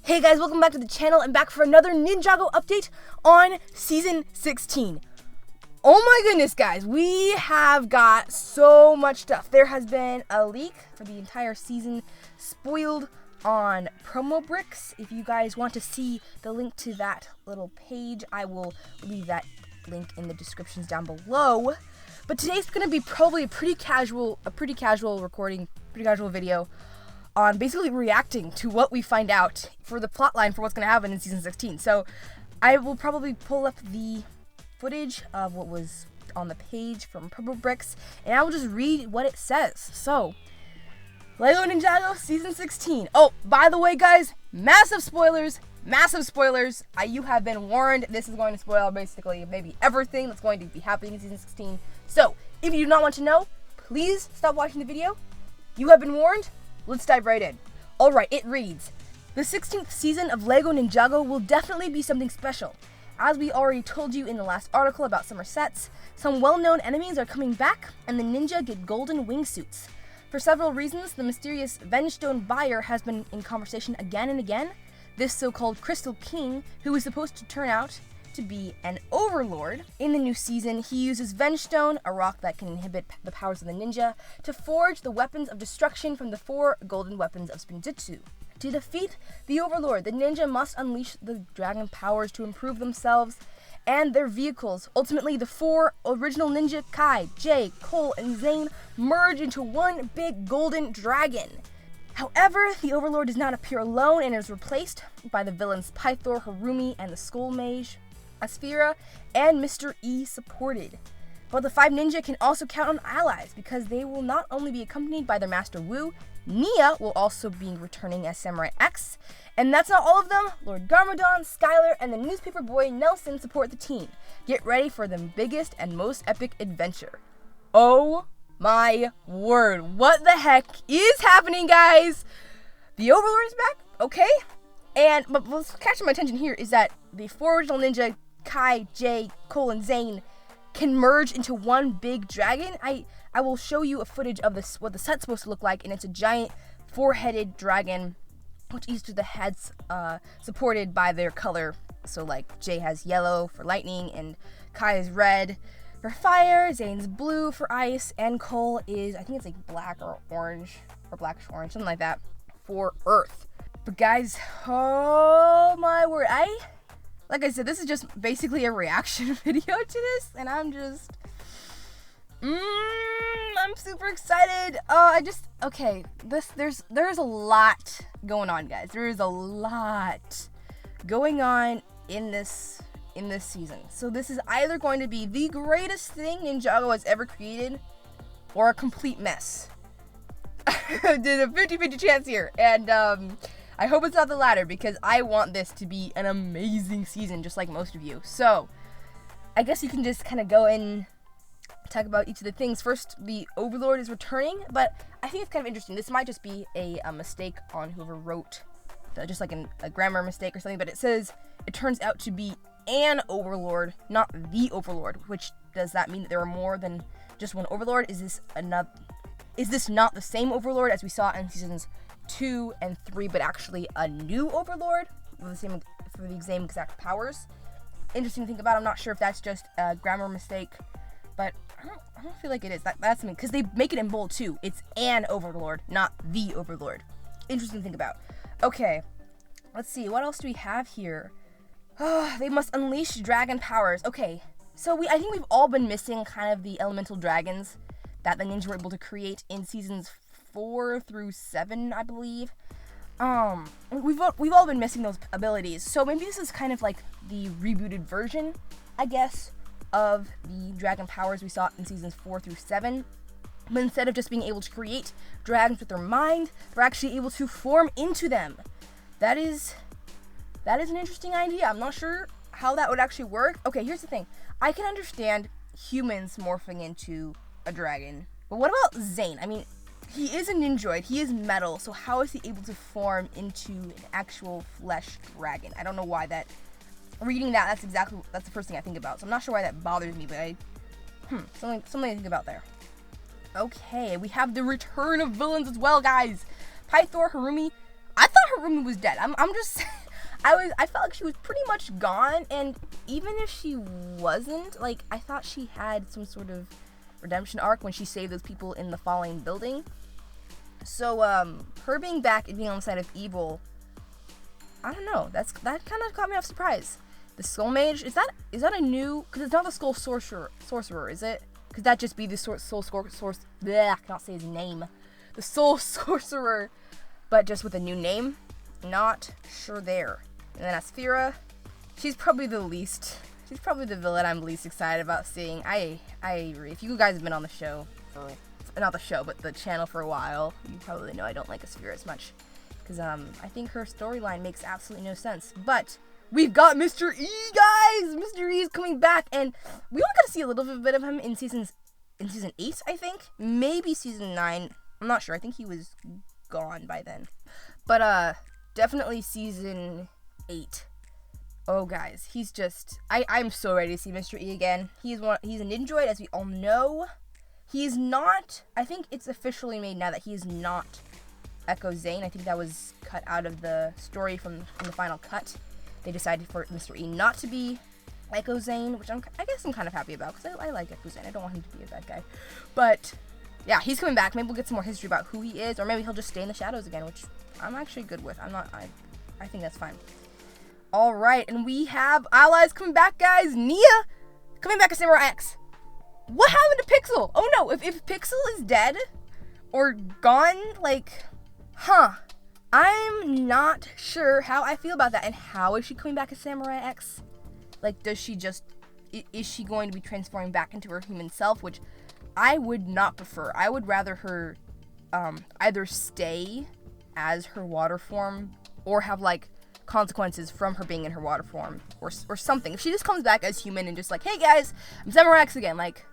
Hey guys, welcome back to the channel and back for another Ninjago update on Season 16. Oh my goodness, guys, we have got so much stuff. There has been a leak for the entire season spoiled on promo bricks. If you guys want to see the link to that little page, I will leave that link in the descriptions down below. But today's going to be probably a pretty casual recording, pretty casual video on basically reacting to what we find out for the plotline for what's going to happen in Season 16. So I will probably pull up the footage of what was on the page from Promo Bricks, and I will just read what it says. So, LEGO Ninjago Season 16. Oh, by the way, guys, massive spoilers. You have been warned. This is going to spoil basically maybe everything that's going to be happening in Season 16. So, if you do not want to know, please stop watching the video. You have been warned. Let's dive right in. Alright, it reads, the 16th season of LEGO Ninjago will definitely be something special. As we already told you in the last article about summer sets, some well-known enemies are coming back, and the ninja get golden wingsuits. For several reasons, the mysterious Vengestone buyer has been in conversation again and again. This so-called Crystal King, who is supposed to turn out to be an Overlord. In the new season, he uses Vengestone, a rock that can inhibit the powers of the ninja, to forge the weapons of destruction from the 4 golden weapons of Spinjitzu. To defeat the Overlord, the ninja must unleash the dragon powers to improve themselves and their vehicles. Ultimately, the 4 original ninja, Kai, Jay, Cole, and Zane, merge into one big golden dragon. However, the Overlord does not appear alone and is replaced by the villains Pythor, Harumi, and the Skull Mage. Asphira and Mr. E supported. But the 5 ninja can also count on allies because they will not only be accompanied by their master Wu, Nia will also be returning as Samurai X. And that's not all of them. Lord Garmadon, Skylar, and the newspaper boy Nelson support the team. Get ready for the biggest and most epic adventure. Oh my word. What the heck is happening, guys? The Overlord is back? Okay. But what's catching my attention here is that the 4 original ninja, Kai, Jay, Cole, and Zane, can merge into one big dragon. I will show you a footage of this, what the set's supposed to look like, and it's a giant 4-headed dragon, which each of the heads supported by their color. So like Jay has yellow for lightning, and Kai is red for fire, Zane's blue for ice, and Cole is, I think it's like black or orange, or blackish orange, something like that, for earth. But guys, oh my word, like I said, this is just basically a reaction video to this, and I'm just, I'm super excited. Okay, there's a lot going on, guys. There is a lot going on in this season. So this is either going to be the greatest thing Ninjago has ever created, or a complete mess. There's a 50-50 chance here, and I hope it's not the latter, because I want this to be an amazing season, just like most of you. So, I guess you can just kind of go and talk about each of the things. First, the Overlord is returning, but I think it's kind of interesting. This might just be a mistake on whoever wrote, just like a grammar mistake or something, but it says it turns out to be an Overlord, not the Overlord, which does that mean that there are more than just one Overlord? Is this not the same Overlord as we saw in seasons 2 and 3, but actually a new Overlord with the same exact powers? Interesting to think about. I'm not sure if that's just a grammar mistake, but I don't feel like it is. That's something, because they make it in bold too. It's an Overlord, not the Overlord. Interesting to think about. Okay, let's see. What else do we have here? They must unleash dragon powers. Okay, so I think we've all been missing kind of the elemental dragons that the ninja were able to create in seasons 4 through 7, I believe. We've all been missing those abilities, so maybe this is kind of like the rebooted version, I guess, of the dragon powers we saw in seasons 4 through 7. But instead of just being able to create dragons with their mind, they're actually able to form into them. That is an interesting idea. I'm not sure how that would actually work. Okay, here's the thing. I can understand humans morphing into a dragon, but what about Zane? I mean, he is a ninjoid, he is metal, so how is he able to form into an actual flesh dragon? I don't know why that, reading that's the first thing I think about, so I'm not sure why that bothers me, but something to think about there. Okay, we have the return of villains as well, guys. Pythor, Harumi, I thought her roommate was dead. I'm just, I felt like she was pretty much gone, and even if she wasn't, like, I thought she had some sort of redemption arc when she saved those people in the falling building. So, her being back and being on the side of evil, I don't know, that kind of caught me off surprise. The Skull Mage, is that a new, because it's not the Skull Sorcerer, is it? Could that just be the Soul bleh, I cannot say his name. The Soul Sorcerer, but just with a new name? Not sure there. And then Asphira, she's probably the villain I'm least excited about seeing. I agree. If you guys have been on the show for, not the show, but the channel for a while, you probably know I don't like Asphira as much. Because, I think her storyline makes absolutely no sense. But we've got Mr. E, guys! Mr. E is coming back, and we only got to see a little bit of him in season 8, I think. Maybe season 9. I'm not sure. I think he was gone by then. But, definitely season 8. Oh, guys, he's just, I'm so ready to see Mr. E again. He's a Ninjoid, as we all know. He's not, I think it's officially made now that he is not Echo Zane. I think that was cut out of the story from the final cut. They decided for Mr. E not to be Echo Zane, which I guess I'm kind of happy about, because I like Echo Zane. I don't want him to be a bad guy. But, yeah, he's coming back. Maybe we'll get some more history about who he is, or maybe he'll just stay in the shadows again, which I'm actually good with. I think that's fine. Alright, and we have allies coming back, guys. Nia coming back as Samurai X. What happened to Pixel? Oh no, if Pixel is dead or gone, like, I'm not sure how I feel about that. And how is she coming back as Samurai X? Like, is she going to be transforming back into her human self, which I would not prefer. I would rather her either stay as her water form or have, like, consequences from her being in her water form or something. If she just comes back as human and just like, hey guys, I'm Samurai X again, like,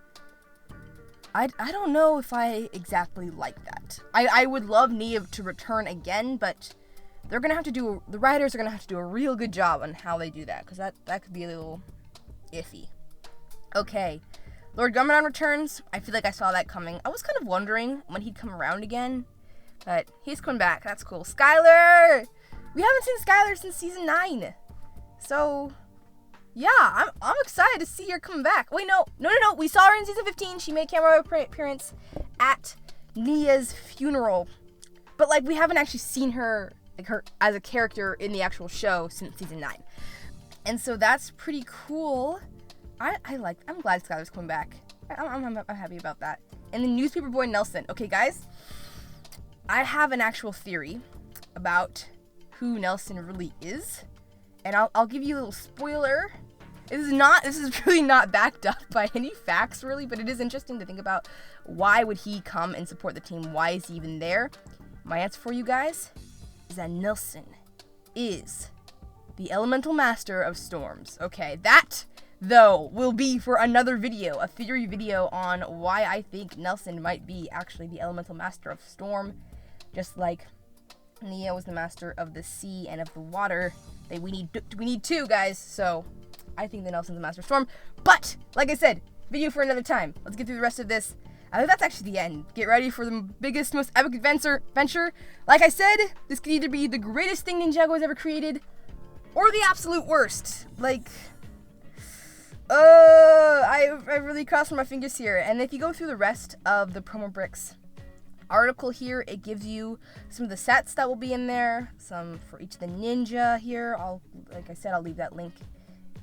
I don't know if I exactly like that. I would love Nia to return again, but they're gonna have to do, the writers are gonna have to do a real good job on how they do that, because that could be a little iffy. Okay, Lord Gummadon returns. I feel like I saw that coming. I was kind of wondering when he'd come around again, but he's coming back. That's cool. Skylar! We haven't seen Skylar since season 9. So, yeah, I'm excited to see her come back. Wait, no. We saw her in season 15. She made cameo appearance at Nia's funeral. But, like, we haven't actually seen her, like, her as a character in the actual show since season 9. And so that's pretty cool. I'm glad Skylar's coming back. I'm happy about that. And the newspaper boy Nelson. Okay, guys, I have an actual theory about who Nelson really is, and I'll give you a little spoiler. This is really not backed up by any facts, really, but it is interesting to think about. Why would he come and support the team? Why is he even there? My answer for you guys is that Nelson is the elemental master of storms. Okay, that, though, will be for another video, a theory video on why I think Nelson might be actually the elemental master of storm, just like Nia was the master of the sea and of the water. We need two, guys. So I think that Nelson's the master of storm. But like I said, video for another time. Let's get through the rest of this. I think that's actually the end. Get ready for the biggest, most epic adventure. Like I said, this could either be the greatest thing Ninjago has ever created, or the absolute worst. Like, I really crossed my fingers here. And if you go through the rest of the promo bricks article here, it gives you some of the sets that will be in there, some for each of the ninja here. Like I said, I'll leave that link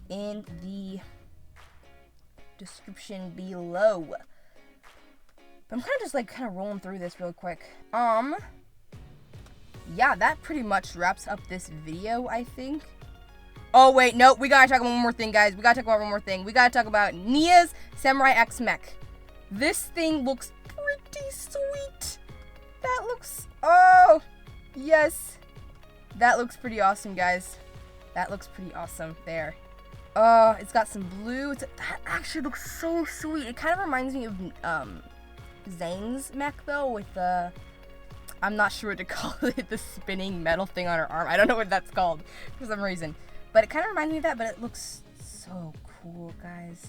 in the description below. But I'm kind of rolling through this real quick. Yeah, that pretty much wraps up this video, I think. Oh wait, no, we gotta talk about one more thing, guys. We gotta talk about Nia's Samurai X mech. This thing looks pretty sweet. That looks, oh, yes. That looks pretty awesome, guys. That looks pretty awesome there. It's got some blue. That actually looks so sweet. It kind of reminds me of Zane's mech, though, with the, I'm not sure what to call it, the spinning metal thing on her arm. I don't know what that's called for some reason. But it kind of reminds me of that, but it looks so cool, guys.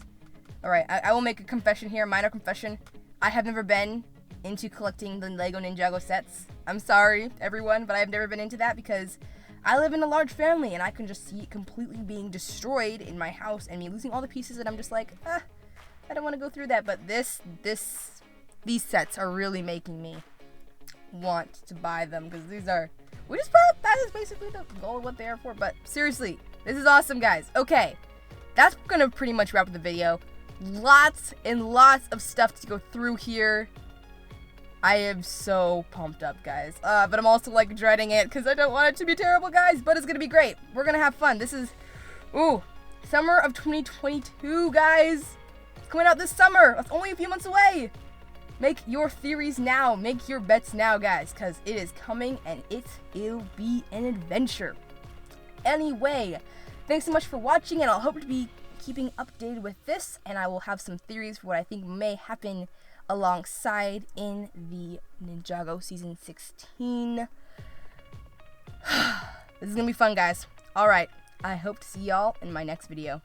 Alright, I will make a confession here, minor confession. I have never been into collecting the Lego Ninjago sets. I'm sorry, everyone, but I've never been into that because I live in a large family and I can just see it completely being destroyed in my house and me losing all the pieces, and I'm just like, I don't want to go through that. But these sets are really making me want to buy them because that is basically the goal of what they are for. But seriously, this is awesome, guys. Okay, that's gonna pretty much wrap up the video. Lots and lots of stuff to go through here. I am so pumped up, guys. But I'm also like dreading it because I don't want it to be terrible, guys. But it's gonna be great. We're gonna have fun. This is, summer of 2022, guys. It's coming out this summer. That's only a few months away. Make your theories now. Make your bets now, guys, because it is coming and it'll be an adventure. Anyway, thanks so much for watching, and I'll hope to be keeping updated with this, and I will have some theories for what I think may happen alongside in the Ninjago Season 16. This is gonna be fun, guys. Alright, I hope to see y'all in my next video.